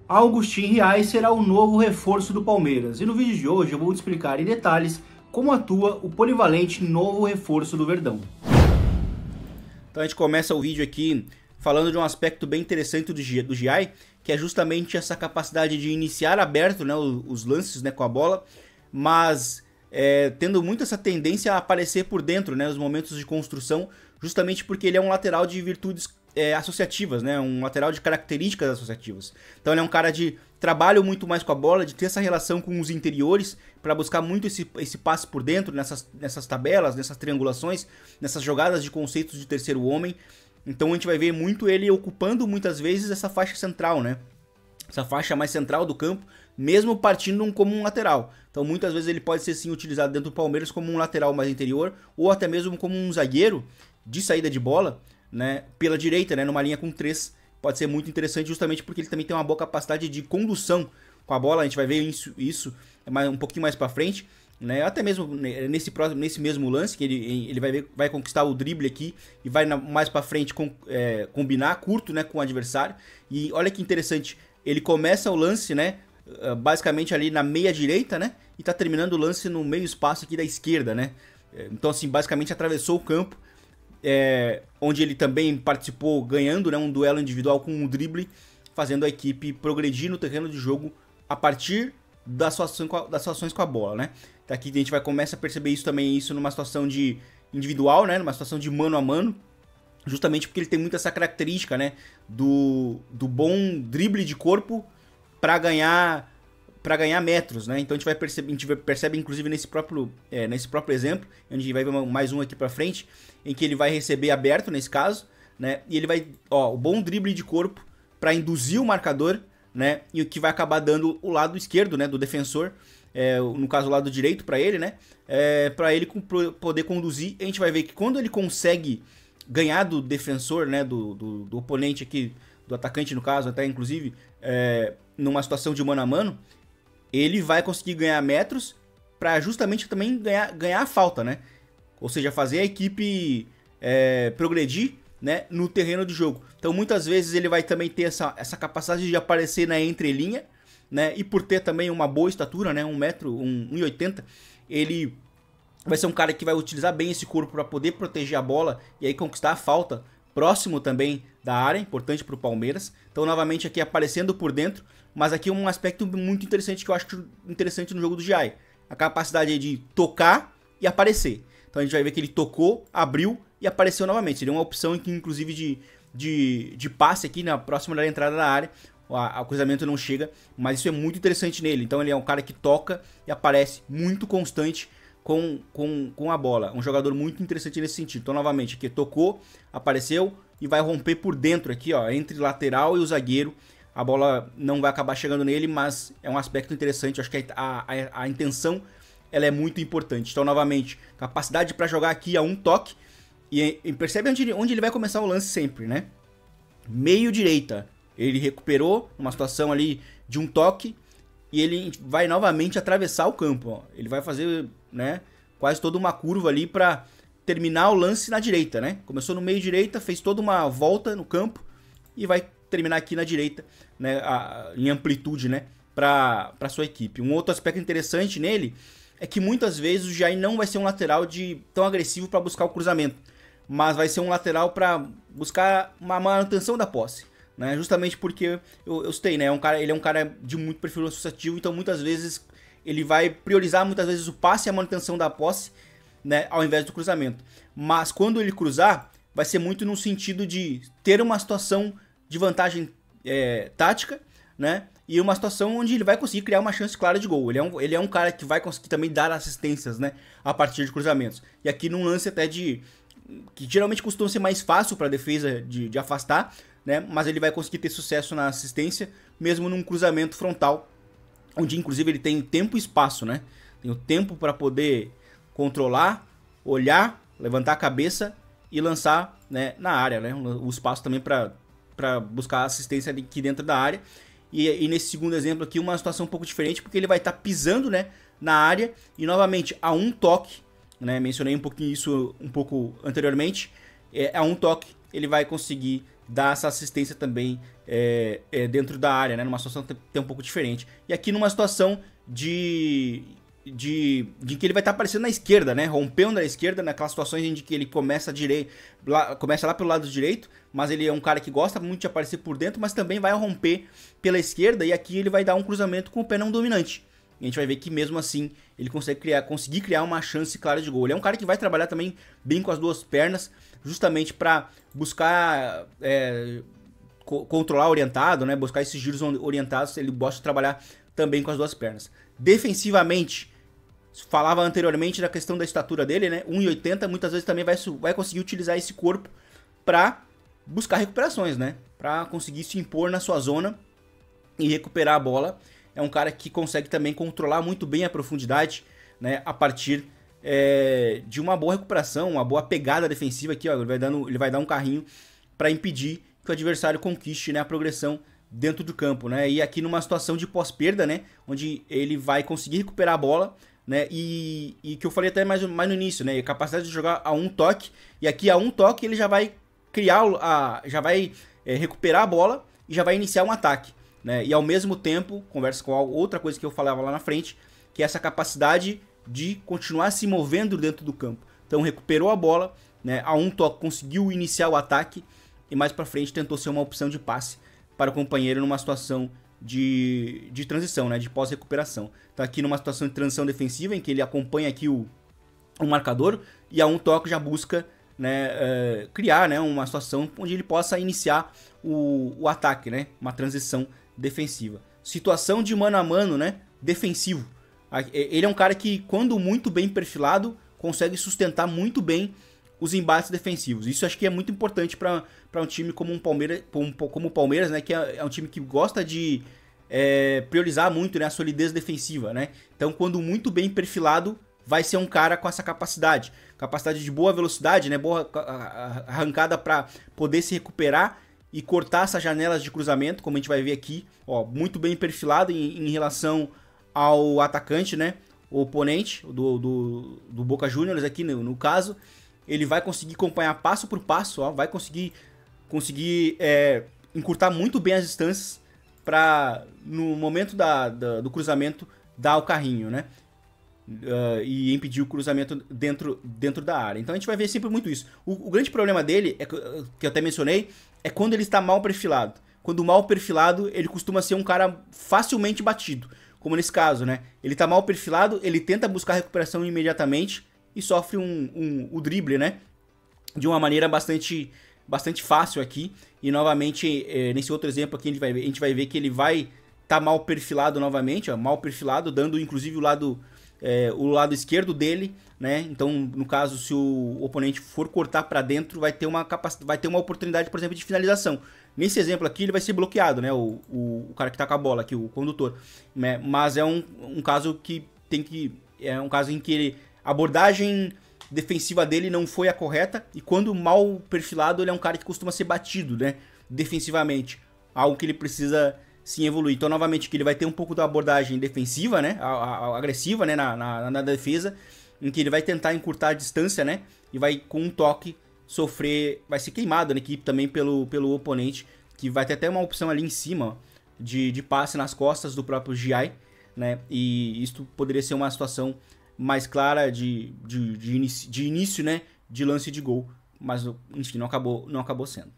Augustin Riay será o novo reforço do Palmeiras e no vídeo de hoje eu vou te explicar em detalhes como atua o polivalente novo reforço do Verdão. Então a gente começa o vídeo aqui falando de um aspecto bem interessante do Riay, que é justamente essa capacidade de iniciar aberto, né, os lances, né, com a bola, mas tendo muito essa tendência a aparecer por dentro, né, nos momentos de construção, justamente porque ele é um lateral de virtudes associativas, né? Um lateral de características associativas. Então ele é um cara de trabalho muito mais com a bola, de ter essa relação com os interiores, para buscar muito esse passe por dentro, nessas tabelas, nessas triangulações, nessas jogadas de conceitos de terceiro homem. Então a gente vai ver muito ele ocupando muitas vezes essa faixa central, né? Essa faixa mais central do campo, mesmo partindo como um lateral. Então muitas vezes ele pode ser sim utilizado dentro do Palmeiras como um lateral mais interior, ou até mesmo como um zagueiro de saída de bola, né, pela direita, né, numa linha com 3, pode ser muito interessante justamente porque ele também tem uma boa capacidade de condução com a bola, a gente vai ver isso um pouquinho mais para frente, né, até mesmo nesse mesmo lance, que ele vai conquistar o drible aqui e vai mais para frente combinar curto, né, com o adversário, e olha que interessante, ele começa o lance, né, basicamente ali na meia direita, né, e tá terminando o lance no meio espaço aqui da esquerda, né, então assim, basicamente atravessou o campo, onde ele também participou ganhando, né, um duelo individual com um drible, fazendo a equipe progredir no terreno de jogo a partir das situações com a bola, né? Aqui a gente começa a perceber isso numa situação de individual, né, numa situação de mano a mano, justamente porque ele tem muito essa característica, né, do bom drible de corpo para ganhar metros, né? Então a gente percebe inclusive nesse próprio exemplo, a gente vai ver mais um aqui para frente, em que ele vai receber aberto nesse caso, né? E ele vai, o bom drible de corpo para induzir o marcador, né? E o que vai acabar dando o lado esquerdo, né, do defensor, no caso o lado direito para ele, né? Para ele poder conduzir. A gente vai ver que quando ele consegue ganhar do defensor, né, do oponente aqui, do atacante no caso, até inclusive, numa situação de mano a mano, ele vai conseguir ganhar metros para justamente também ganhar a falta, né? Ou seja, fazer a equipe progredir, né, no terreno de jogo. Então muitas vezes ele vai também ter essa capacidade de aparecer na entrelinha, né? E por ter também uma boa estatura, né, 1,80 m, ele vai ser um cara que vai utilizar bem esse corpo para poder proteger a bola e aí conquistar a falta próximo também da área, importante para o Palmeiras. Então novamente aqui aparecendo por dentro, mas aqui um aspecto muito interessante que eu acho interessante no jogo do Riay, a capacidade de tocar e aparecer. Então a gente vai ver que ele tocou, abriu e apareceu novamente. Seria uma opção que inclusive de passe aqui na próxima da entrada da área, o cruzamento não chega, mas isso é muito interessante nele. Então ele é um cara que toca e aparece muito constante com a bola. Um jogador muito interessante nesse sentido. Então novamente aqui tocou, apareceu e vai romper por dentro aqui, entre lateral e o zagueiro. A bola não vai acabar chegando nele, mas é um aspecto interessante. Eu acho que a intenção ela é muito importante. Então, novamente, capacidade para jogar aqui a um toque. E percebe onde ele vai começar o lance sempre, né? Meio direita. Ele recuperou uma situação ali de um toque. E ele vai novamente atravessar o campo. Ele vai fazer, né, quase toda uma curva ali para terminar o lance na direita, né? Começou no meio direita, fez toda uma volta no campo e vai terminar aqui na direita, né, em amplitude, né, para sua equipe. Um outro aspecto interessante nele é que muitas vezes o Jair não vai ser um lateral tão agressivo para buscar o cruzamento, mas vai ser um lateral para buscar uma manutenção da posse, né, justamente porque eu citei, né, ele é um cara de muito perfil associativo, então muitas vezes ele vai priorizar o passe e a manutenção da posse, né, ao invés do cruzamento. Mas quando ele cruzar, vai ser muito no sentido de ter uma situação de vantagem tática, né? E uma situação onde ele vai conseguir criar uma chance clara de gol. Ele é um cara que vai conseguir também dar assistências, né, a partir de cruzamentos. E aqui num lance até que geralmente costuma ser mais fácil para a defesa de afastar, né? Mas ele vai conseguir ter sucesso na assistência, mesmo num cruzamento frontal, onde inclusive ele tem tempo e espaço, né? Tem o tempo para poder controlar, olhar, levantar a cabeça e lançar, né, na área, né? O espaço também para buscar assistência aqui dentro da área. E nesse segundo exemplo aqui, uma situação um pouco diferente, porque ele vai estar pisando, né, na área e novamente a um toque, né, mencionei um pouquinho isso um pouco anteriormente, a um toque ele vai conseguir dar essa assistência também dentro da área, né? Numa situação até um pouco diferente. E aqui numa situação de que ele vai estar aparecendo na esquerda, né? Rompendo na esquerda, naquelas situações em que ele começa lá pelo lado direito, mas ele é um cara que gosta muito de aparecer por dentro, mas também vai romper pela esquerda, e aqui ele vai dar um cruzamento com o pé não dominante. E a gente vai ver que mesmo assim ele conseguir criar uma chance clara de gol. Ele é um cara que vai trabalhar também bem com as duas pernas, justamente para buscar controlar orientado, né? Buscar esses giros orientados. Ele gosta de trabalhar também com as duas pernas. Defensivamente, falava anteriormente da questão da estatura dele, né? 1,80, muitas vezes também vai conseguir utilizar esse corpo para buscar recuperações, né? Para conseguir se impor na sua zona e recuperar a bola. É um cara que consegue também controlar muito bem a profundidade, né? A partir de uma boa recuperação, uma boa pegada defensiva aqui, ó. Ele vai dar um carrinho para impedir que o adversário conquiste, né, a progressão dentro do campo, né? E aqui numa situação de pós-perda, né? Onde ele vai conseguir recuperar a bola, né? E que eu falei até mais no início, né? A capacidade de jogar a um toque. E aqui a um toque ele já vai recuperar a bola e já vai iniciar um ataque, né? E ao mesmo tempo, conversa com outra coisa que eu falava lá na frente, que é essa capacidade de continuar se movendo dentro do campo. Então recuperou a bola, né? A um toque conseguiu iniciar o ataque e mais pra frente tentou ser uma opção de passe para o companheiro numa situação de transição, né, de pós-recuperação. Então aqui numa situação de transição defensiva, em que ele acompanha aqui o marcador, e a um toque já busca, né, criar, né, uma situação onde ele possa iniciar o ataque, né, uma transição defensiva. Situação de mano a mano, né, defensivo. Ele é um cara que, quando muito bem perfilado, consegue sustentar muito bem os embates defensivos. Isso acho que é muito importante para um time como o Palmeiras, né, que é um time que gosta de priorizar muito, né, a solidez defensiva, né? Então, quando muito bem perfilado, vai ser um cara com essa capacidade de boa velocidade, né, boa arrancada para poder se recuperar e cortar essas janelas de cruzamento, como a gente vai ver aqui, ó, muito bem perfilado em relação ao atacante, né, o oponente do Boca Juniors aqui no caso. Ele vai conseguir acompanhar passo por passo, ó, vai conseguir encurtar muito bem as distâncias para, no momento do cruzamento, dar o carrinho, né? E impedir o cruzamento dentro da área. Então a gente vai ver sempre muito isso. O grande problema dele, que eu até mencionei, é quando ele está mal perfilado. Quando mal perfilado, ele costuma ser um cara facilmente batido, como nesse caso, né? Ele está mal perfilado, ele tenta buscar recuperação imediatamente e sofre o drible, né? De uma maneira bastante fácil aqui. E novamente, nesse outro exemplo aqui, a gente vai ver que ele vai estar mal perfilado novamente, ó, mal perfilado, dando inclusive o lado esquerdo dele, né? Então, no caso, se o oponente for cortar para dentro, vai ter uma oportunidade, por exemplo, de finalização. Nesse exemplo aqui, ele vai ser bloqueado, né? O cara que tá com a bola aqui, o condutor, né? Mas é um caso que é um caso em que a abordagem defensiva dele não foi a correta, e quando mal perfilado, ele é um cara que costuma ser batido, né, defensivamente, algo que ele precisa sim evoluir. Então, novamente, que ele vai ter um pouco da abordagem defensiva, né, agressiva, né, na defesa, em que ele vai tentar encurtar a distância, né, e vai, com um toque, vai ser queimado na equipe também pelo oponente, que vai ter até uma opção ali em cima, ó, de passe nas costas do próprio GI, né, e isso poderia ser uma situação mais clara de início, né, de lance de gol, mas enfim, não acabou sendo.